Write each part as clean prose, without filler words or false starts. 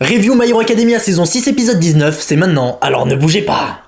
Review My Hero Academia saison 6 épisode 19, c'est maintenant, alors ne bougez pas.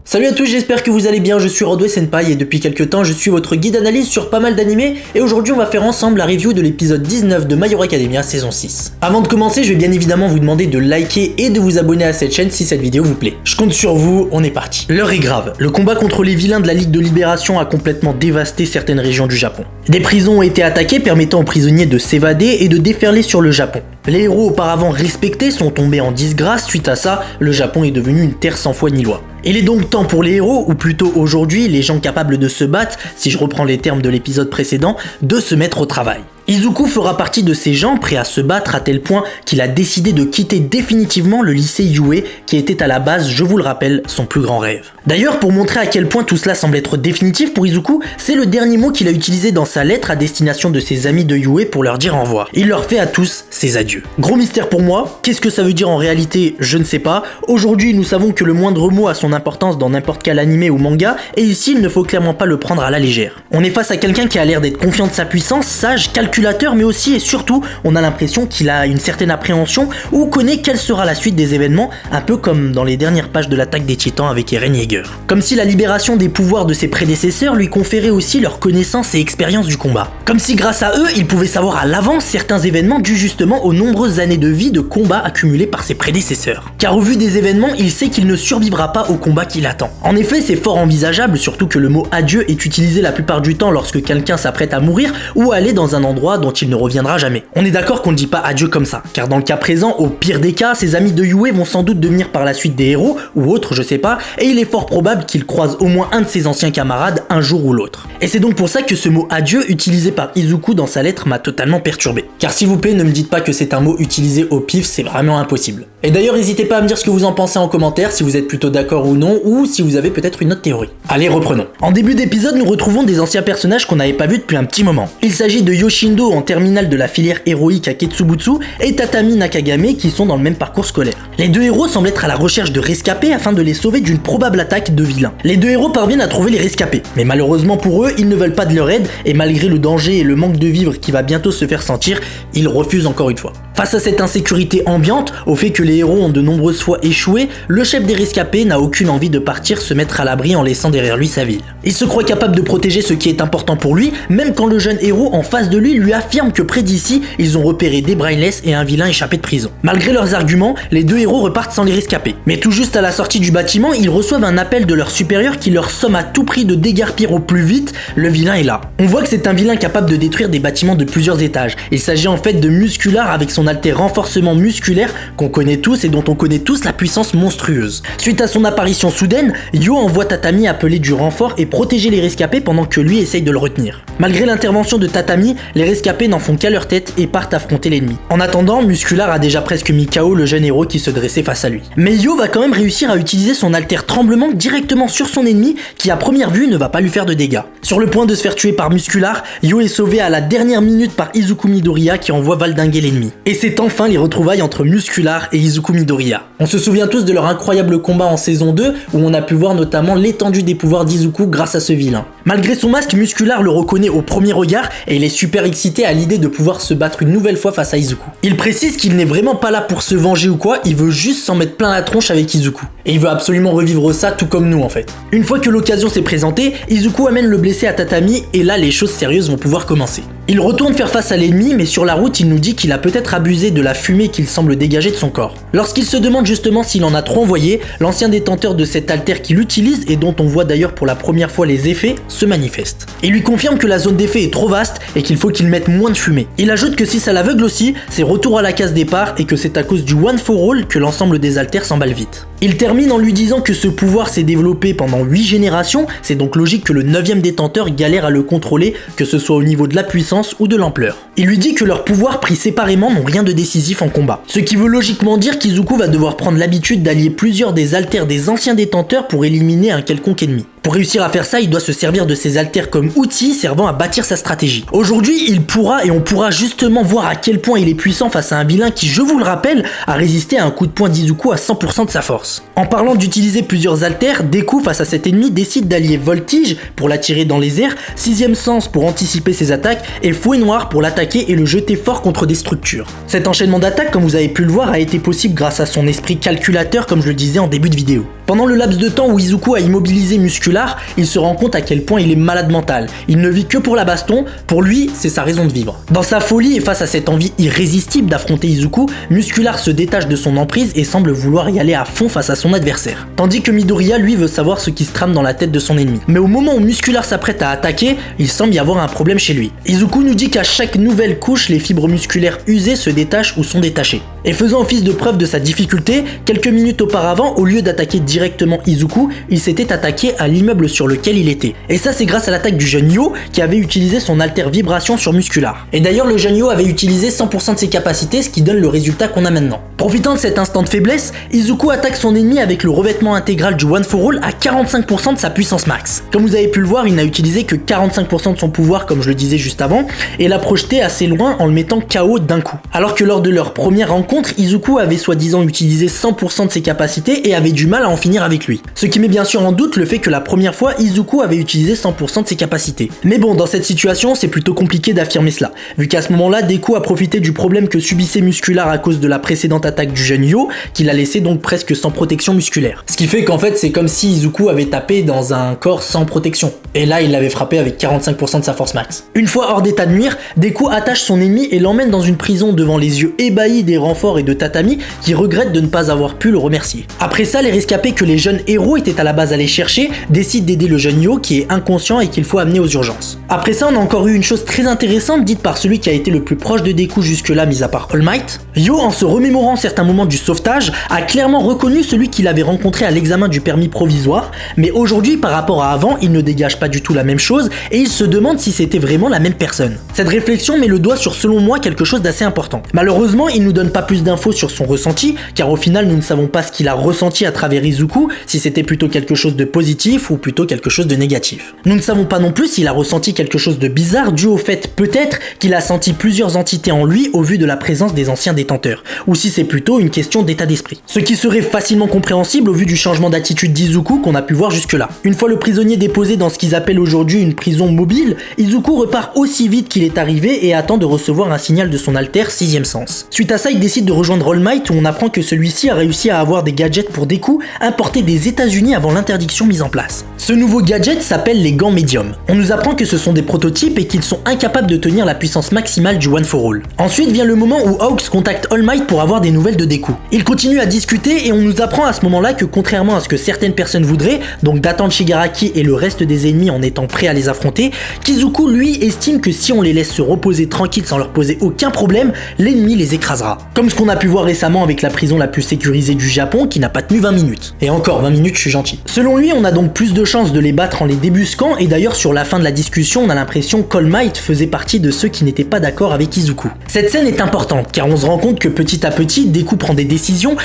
Salut à tous, j'espère que vous allez bien, je suis Rodway Senpai et depuis quelques temps je suis votre guide analyse sur pas mal d'animés et aujourd'hui on va faire ensemble la review de l'épisode 19 de My Hero Academia saison 6. Avant de commencer, je vais bien évidemment vous demander de liker et de vous abonner à cette chaîne si cette vidéo vous plaît. Je compte sur vous, on est parti. L'heure est grave, le combat contre les vilains de la Ligue de Libération a complètement dévasté certaines régions du Japon. Des prisons ont été attaquées permettant aux prisonniers de s'évader et de déferler sur le Japon. Les héros auparavant respectés sont tombés en disgrâce, suite à ça, le Japon est devenu une terre sans foi ni loi. Il est donc temps pour les héros, ou plutôt aujourd'hui, les gens capables de se battre, si je reprends les termes de l'épisode précédent, de se mettre au travail. Izuku fera partie de ces gens prêts à se battre à tel point qu'il a décidé de quitter définitivement le lycée Yue, qui était à la base, je vous le rappelle, son plus grand rêve. D'ailleurs, pour montrer à quel point tout cela semble être définitif pour Izuku, c'est le dernier mot qu'il a utilisé dans sa lettre à destination de ses amis de Yue pour leur dire au revoir. Il leur fait à tous ses adieux. Gros mystère pour moi, qu'est-ce que ça veut dire en réalité, je ne sais pas. Aujourd'hui, nous savons que le moindre mot a son importance dans n'importe quel animé ou manga, et ici, il ne faut clairement pas le prendre à la légère. On est face à quelqu'un qui a l'air d'être confiant de sa puissance, sage, calculateur, mais aussi et surtout, on a l'impression qu'il a une certaine appréhension ou connaît quelle sera la suite des événements, un peu comme dans les dernières pages de l'attaque des Titans avec Eren Yeager. Comme si la libération des pouvoirs de ses prédécesseurs lui conférait aussi leur connaissance et expérience du combat. Comme si grâce à eux, il pouvait savoir à l'avance certains événements dus justement aux nombreuses années de vie de combat accumulées par ses prédécesseurs. Car au vu des événements, il sait qu'il ne survivra pas au combat qui l'attend. En effet, c'est fort envisageable, surtout que le mot adieu est utilisé la plupart du temps lorsque quelqu'un s'apprête à mourir ou aller dans un endroit dont il ne reviendra jamais. On est d'accord qu'on ne dit pas adieu comme ça, car dans le cas présent, au pire des cas, ses amis de Yue vont sans doute devenir par la suite des héros, ou autres, je sais pas, et il est fort probable qu'il croise au moins un de ses anciens camarades un jour ou l'autre. Et c'est donc pour ça que ce mot adieu utilisé par Izuku dans sa lettre m'a totalement perturbé. Car s'il vous plaît, ne me dites pas que c'est un mot utilisé au pif, c'est vraiment impossible. Et d'ailleurs, n'hésitez pas à me dire ce que vous en pensez en commentaire, si vous êtes plutôt d'accord ou non, ou si vous avez peut-être une autre théorie. Allez, reprenons. En début d'épisode, nous retrouvons des anciens personnages qu'on n'avait pas vus depuis un petit moment. Il s'agit de Yoshindo en terminale de la filière héroïque à Ketsubutsu et Tatami Nakagame qui sont dans le même parcours scolaire. Les deux héros semblent être à la recherche de rescapés afin de les sauver d'une probable attaque de vilains. Les deux héros parviennent à trouver les rescapés, mais malheureusement pour eux, ils ne veulent pas de leur aide et malgré le danger et le manque de vivres qui va bientôt se faire sentir, ils refusent encore une fois. Face à cette insécurité ambiante, au fait que les héros ont de nombreuses fois échoué, le chef des rescapés n'a aucune envie de partir se mettre à l'abri en laissant derrière lui sa ville. Il se croit capable de protéger ce qui est important pour lui, même quand le jeune héros en face de lui affirme que près d'ici, ils ont repéré des brainless et un vilain échappé de prison. Malgré leurs arguments, les deux héros repartent sans les rescapés. Mais tout juste à la sortie du bâtiment, ils reçoivent un appel de leur supérieur qui leur somme à tout prix de déguerpir au plus vite, le vilain est là. On voit que c'est un vilain capable de détruire des bâtiments de plusieurs étages. Il s'agit en fait de Muscular avec son alter renforcement musculaire qu'on connaît tous et dont on connaît tous la puissance monstrueuse. Suite à son apparition soudaine, Yo envoie Tatami appeler du renfort et protéger les rescapés pendant que lui essaye de le retenir. Malgré l'intervention de Tatami, les rescapés n'en font qu'à leur tête et partent affronter l'ennemi. En attendant, Muscular a déjà presque mis KO le jeune héros qui se dressait face à lui. Mais Yo va quand même réussir à utiliser son alter tremblement directement sur son ennemi qui à première vue ne va pas lui faire de dégâts. Sur le point de se faire tuer par Muscular, Yo est sauvé à la dernière minute par Izuku Midoriya qui envoie valdinguer l'ennemi. Et c'est enfin les retrouvailles entre Muscular et Izuku Midoriya. On se souvient tous de leur incroyable combat en saison 2 où on a pu voir notamment l'étendue des pouvoirs d'Izuku grâce à ce vilain. Malgré son masque, Muscular le reconnaît au premier regard et il est super excité à l'idée de pouvoir se battre une nouvelle fois face à Izuku. Il précise qu'il n'est vraiment pas là pour se venger ou quoi, il veut juste s'en mettre plein la tronche avec Izuku. Et il veut absolument revivre ça tout comme nous en fait. Une fois que l'occasion s'est présentée, Izuku amène le blessé à Tatami et là les choses sérieuses vont pouvoir commencer. Il retourne faire face à l'ennemi mais sur la route il nous dit qu'il a peut-être abusé de la fumée qu'il semble dégager de son corps. Lorsqu'il se demande justement s'il en a trop envoyé, l'ancien détenteur de cet alter qu'il utilise et dont on voit d'ailleurs pour la première fois les effets se manifeste. Il lui confirme que la zone d'effet est trop vaste et qu'il faut qu'il mette moins de fumée. Il ajoute que si ça l'aveugle aussi, c'est retour à la case départ et que c'est à cause du One for All que l'ensemble des alters s'emballe vite. Il termine en lui disant que ce pouvoir s'est développé pendant 8 générations, c'est donc logique que le 9e détenteur galère à le contrôler, que ce soit au niveau de la puissance ou de l'ampleur. Il lui dit que leurs pouvoirs pris séparément n'ont rien de décisif en combat. Ce qui veut logiquement dire qu'Izuku va devoir prendre l'habitude d'allier plusieurs des alters des anciens détenteurs pour éliminer un quelconque ennemi. Pour réussir à faire ça, il doit se servir de ses haltères comme outils servant à bâtir sa stratégie. Aujourd'hui, il pourra et on pourra justement voir à quel point il est puissant face à un vilain qui, je vous le rappelle, a résisté à un coup de poing d'Izuku à 100% de sa force. En parlant d'utiliser plusieurs haltères, Deku face à cet ennemi décide d'allier Voltige pour l'attirer dans les airs, Sixième Sens pour anticiper ses attaques et Fouet Noir pour l'attaquer et le jeter fort contre des structures. Cet enchaînement d'attaques, comme vous avez pu le voir, a été possible grâce à son esprit calculateur comme je le disais en début de vidéo. Pendant le laps de temps où Izuku a immobilisé Muscular, il se rend compte à quel point il est malade mental. Il ne vit que pour la baston, pour lui, c'est sa raison de vivre. Dans sa folie et face à cette envie irrésistible d'affronter Izuku, Muscular se détache de son emprise et semble vouloir y aller à fond face à son adversaire. Tandis que Midoriya, lui, veut savoir ce qui se trame dans la tête de son ennemi. Mais au moment où Muscular s'apprête à attaquer, il semble y avoir un problème chez lui. Izuku nous dit qu'à chaque nouvelle couche, les fibres musculaires usées se détachent ou sont détachées. Et faisant office de preuve de sa difficulté, quelques minutes auparavant, au lieu d'attaquer directement Izuku, il s'était attaqué à l'immeuble sur lequel il était. Et ça c'est grâce à l'attaque du jeune Yo qui avait utilisé son alter vibration sur Muscular. Et d'ailleurs le jeune Yo avait utilisé 100% de ses capacités, ce qui donne le résultat qu'on a maintenant. Profitant de cet instant de faiblesse, Izuku attaque son ennemi avec le revêtement intégral du One for All à 45% de sa puissance max. Comme vous avez pu le voir, il n'a utilisé que 45% de son pouvoir comme je le disais juste avant, et l'a projeté assez loin en le mettant KO d'un coup. Alors que lors de leur première rencontre, Izuku avait soi-disant utilisé 100% de ses capacités et avait du mal à en finir avec lui. Ce qui met bien sûr en doute le fait que la première fois, Izuku avait utilisé 100% de ses capacités. Mais bon, dans cette situation, c'est plutôt compliqué d'affirmer cela, vu qu'à ce moment-là, Deku a profité du problème que subissait Muscular à cause de la précédente attaque du jeune Yo, qui l'a laissé donc presque sans protection musculaire. Ce qui fait qu'en fait, c'est comme si Izuku avait tapé dans un corps sans protection. Et là, il l'avait frappé avec 45% de sa force max. Une fois hors d'état de nuire, Deku attache son ennemi et l'emmène dans une prison devant les yeux ébahis des renforts et de Tatami qui regrettent de ne pas avoir pu le remercier. Après ça, les rescapés que les jeunes héros étaient à la base allés chercher décident d'aider le jeune Yo qui est inconscient et qu'il faut amener aux urgences. Après ça, on a encore eu une chose très intéressante dite par celui qui a été le plus proche de Deku jusque-là, mis à part All Might. Yo, en se remémorant certains moments du sauvetage, a clairement reconnu celui qu'il avait rencontré à l'examen du permis provisoire, mais aujourd'hui, par rapport à avant, il ne dégage pas du tout la même chose et il se demande si c'était vraiment la même personne. Cette réflexion met le doigt sur, selon moi, quelque chose d'assez important. Malheureusement, il nous donne pas plus d'infos sur son ressenti, car au final, nous ne savons pas ce qu'il a ressenti à travers Izuku, si c'était plutôt quelque chose de positif ou plutôt quelque chose de négatif. Nous ne savons pas non plus s'il a ressenti quelque chose de bizarre dû au fait peut-être qu'il a senti plusieurs entités en lui au vu de la présence des anciens détenteurs, ou si c'est plutôt une question d'état d'esprit. Ce qui serait facilement compréhensible au vu du changement d'attitude d'Izuku qu'on a pu voir jusque-là. Une fois le prisonnier déposé dans ce qu'ils appellent aujourd'hui une prison mobile, Izuku repart aussi vite qu'il est arrivé et attend de recevoir un signal de son alter Sixième Sens. Suite à ça, il décide de rejoindre All Might où on apprend que celui-ci a réussi à avoir des gadgets pour Deku importés des États-Unis avant l'interdiction mise en place. Ce nouveau gadget s'appelle les gants médiums. On nous apprend que ce sont des prototypes et qu'ils sont incapables de tenir la puissance maximale du One for All. Ensuite vient le moment où Hawks contacte All Might pour avoir des nouvelles de Deku. Ils continuent à discuter et on nous apprend à ce moment-là que contrairement à ce que certaines personnes voudraient, donc d'attendre Shigaraki et le reste des ennemis en étant prêts à les affronter, Kizuku lui estime que si on les laisse se reposer tranquilles sans leur poser aucun problème, l'ennemi les écrasera. Comme ce qu'on a pu voir récemment avec la prison la plus sécurisée du Japon qui n'a pas tenu 20 minutes. Et encore 20 minutes, je suis gentil. Selon lui, on a donc plus de chances de les battre en les débusquant et d'ailleurs sur la fin de la discussion, on a l'impression qu'All Might faisait partie de ceux qui n'étaient pas d'accord avec Izuku. Cette scène est importante car on se rend compte que petit à petit, Deku prend des décisions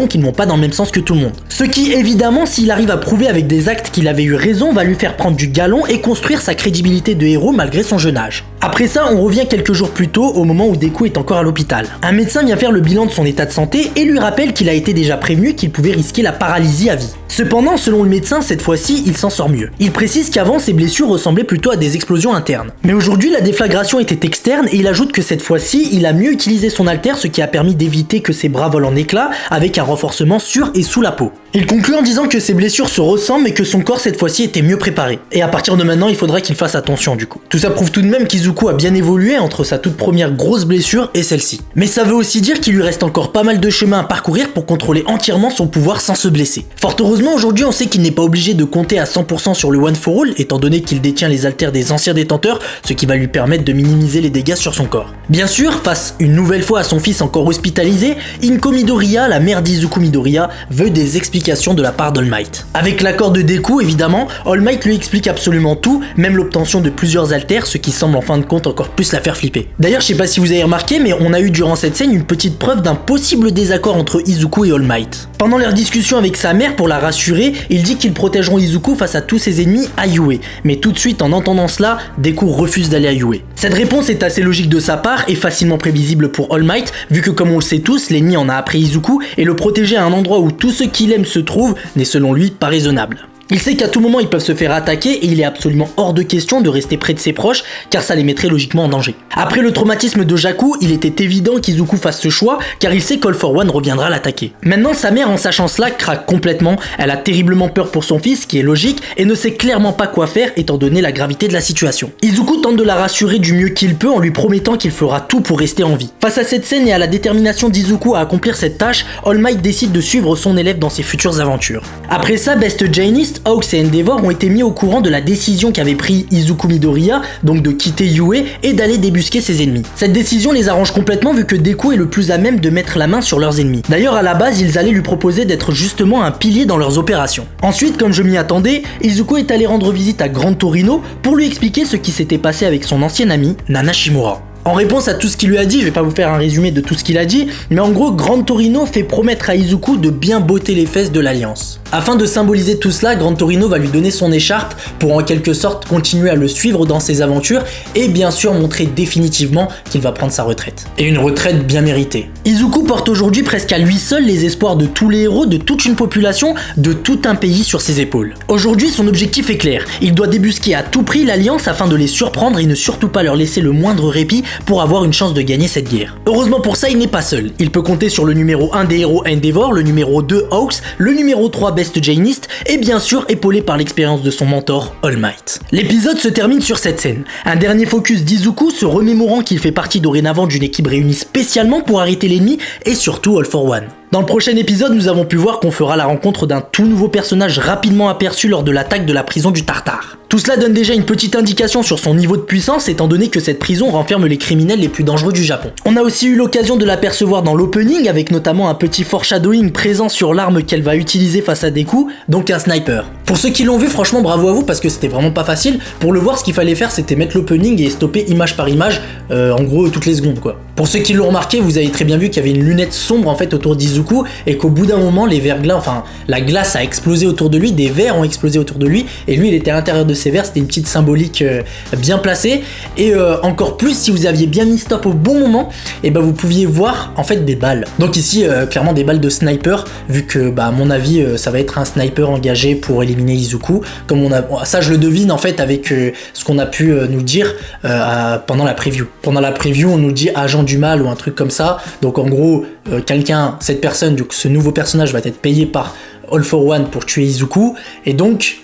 qui ne vont pas dans le même sens que tout le monde. Ce qui évidemment, s'il arrive à prouver avec des actes qu'il avait eu raison, va lui faire prendre du galon et construire sa crédibilité de héros malgré son jeune âge. Après ça, on revient quelques jours plus tôt au moment où Deku est encore à l'hôpital. Un médecin vient faire le bilan de son état de santé et lui rappelle qu'il a été déjà prévenu qu'il pouvait risquer la paralysie à vie. Cependant, selon le médecin, cette fois-ci, il s'en sort mieux. Il précise qu'avant, ses blessures ressemblaient plutôt à des explosions internes. Mais aujourd'hui, la déflagration était externe et il ajoute que cette fois-ci, il a mieux utilisé son alter, ce qui a permis d'éviter que ses bras volent en éclats avec un renforcement sur et sous la peau. Il conclut en disant que ses blessures se ressemblent mais que son corps cette fois-ci était mieux préparé. Et à partir de maintenant, il faudra qu'il fasse attention du coup. Tout ça prouve tout de même qu'Izuku a bien évolué entre sa toute première grosse blessure et celle-ci. Mais ça veut aussi dire qu'il lui reste encore pas mal de chemin à parcourir pour contrôler entièrement son pouvoir sans se blesser. Fort heureusement, aujourd'hui, on sait qu'il n'est pas obligé de compter à 100% sur le One for All, étant donné qu'il détient les haltères des anciens détenteurs, ce qui va lui permettre de minimiser les dégâts sur son corps. Bien sûr, face une nouvelle fois à son fils encore hospitalisé, Inko Midoriya, la mère d'Izuku Midoriya, veut des explications de la part d'All Might. Avec l'accord de Deku, évidemment, All Might lui explique absolument tout, même l'obtention de plusieurs haltères, ce qui semble en fin de compte encore plus la faire flipper. D'ailleurs, je sais pas si vous avez remarqué, mais on a eu durant cette scène une petite preuve d'un possible désaccord entre Izuku et All Might. Pendant leur discussion avec sa mère pour la rassurer, il dit qu'ils protégeront Izuku face à tous ses ennemis à Yue. Mais tout de suite, en entendant cela, Deku refuse d'aller à Yue. Cette réponse est assez logique de sa part et facilement prévisible pour All Might, vu que comme on le sait tous, l'ennemi en a appris Izuku et le protéger à un endroit où tout ce qu'il aime se trouve n'est selon lui pas raisonnable. Il sait qu'à tout moment ils peuvent se faire attaquer et il est absolument hors de question de rester près de ses proches car ça les mettrait logiquement en danger. Après le traumatisme de Jaku, il était évident qu'Izuku fasse ce choix car il sait qu'All for One reviendra l'attaquer. Maintenant sa mère en sachant cela craque complètement, elle a terriblement peur pour son fils, ce qui est logique, et ne sait clairement pas quoi faire étant donné la gravité de la situation. Izuku tente de la rassurer du mieux qu'il peut en lui promettant qu'il fera tout pour rester en vie. Face à cette scène et à la détermination d'Izuku à accomplir cette tâche, All Might décide de suivre son élève dans ses futures aventures. Après ça, Best Jainist, Hawks et Endeavor ont été mis au courant de la décision qu'avait pris Izuku Midoriya, donc de quitter Yue et d'aller débusquer ses ennemis. Cette décision les arrange complètement vu que Deku est le plus à même de mettre la main sur leurs ennemis. D'ailleurs à la base ils allaient lui proposer d'être justement un pilier dans leurs opérations. Ensuite, comme je m'y attendais, Izuku est allé rendre visite à Grand Torino pour lui expliquer ce qui s'était passé avec son ancien ami Nana Shimura. En réponse à tout ce qu'il lui a dit, je vais pas vous faire un résumé de tout ce qu'il a dit, mais en gros, Grand Torino fait promettre à Izuku de bien botter les fesses de l'Alliance. Afin de symboliser tout cela, Grand Torino va lui donner son écharpe pour en quelque sorte continuer à le suivre dans ses aventures et bien sûr montrer définitivement qu'il va prendre sa retraite. Et une retraite bien méritée. Izuku porte aujourd'hui presque à lui seul les espoirs de tous les héros, de toute une population, de tout un pays sur ses épaules. Aujourd'hui, son objectif est clair, il doit débusquer à tout prix l'Alliance afin de les surprendre et ne surtout pas leur laisser le moindre répit pour avoir une chance de gagner cette guerre. Heureusement pour ça, il n'est pas seul. Il peut compter sur le numéro 1 des héros Endeavor, le numéro 2 Hawks, le numéro 3 Best Jainist et bien sûr épaulé par l'expérience de son mentor All Might. L'épisode se termine sur cette scène. Un dernier focus d'Izuku se remémorant qu'il fait partie dorénavant d'une équipe réunie spécialement pour arrêter l'ennemi et surtout All for One. Dans le prochain épisode, nous avons pu voir qu'on fera la rencontre d'un tout nouveau personnage rapidement aperçu lors de l'attaque de la prison du Tartare. Tout cela donne déjà une petite indication sur son niveau de puissance étant donné que cette prison renferme les criminels les plus dangereux du Japon. On a aussi eu l'occasion de l'apercevoir dans l'opening avec notamment un petit foreshadowing présent sur l'arme qu'elle va utiliser face à Deku, donc un sniper. Pour ceux qui l'ont vu, franchement bravo à vous parce que c'était vraiment pas facile. Pour le voir, ce qu'il fallait faire c'était mettre l'opening et stopper image par image, en gros toutes les secondes quoi. Pour ceux qui l'ont remarqué, vous avez très bien vu qu'il y avait une lunette sombre en fait autour d'Izuku et qu'au bout d'un moment les verglas, enfin la glace a explosé autour de lui, des verres ont explosé autour de lui et lui il était à l'intérieur de ces verres, c'était une petite symbolique bien placée et encore plus si vous aviez bien mis stop au bon moment, et ben vous pouviez voir en fait des balles. Donc ici clairement des balles de sniper vu que à mon avis ça va être un sniper engagé pour éliminer Izuku, comme on a ça je le devine en fait avec ce qu'on a pu nous dire pendant la preview. Pendant la preview on nous dit agent du mal ou un truc comme ça, donc en gros cette personne, donc ce nouveau personnage va être payé par All for One pour tuer Izuku et donc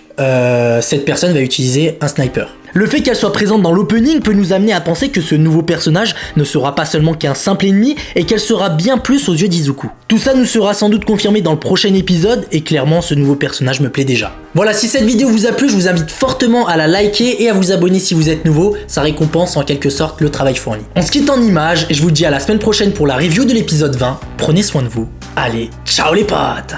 cette personne va utiliser un sniper. Le fait qu'elle soit présente dans l'opening peut nous amener à penser que ce nouveau personnage ne sera pas seulement qu'un simple ennemi et qu'elle sera bien plus aux yeux d'Izuku. Tout ça nous sera sans doute confirmé dans le prochain épisode et clairement ce nouveau personnage me plaît déjà. Voilà, si cette vidéo vous a plu, je vous invite fortement à la liker et à vous abonner si vous êtes nouveau, ça récompense en quelque sorte le travail fourni. On se quitte en images et je vous dis à la semaine prochaine pour la review de l'épisode 20, prenez soin de vous, allez, ciao les potes!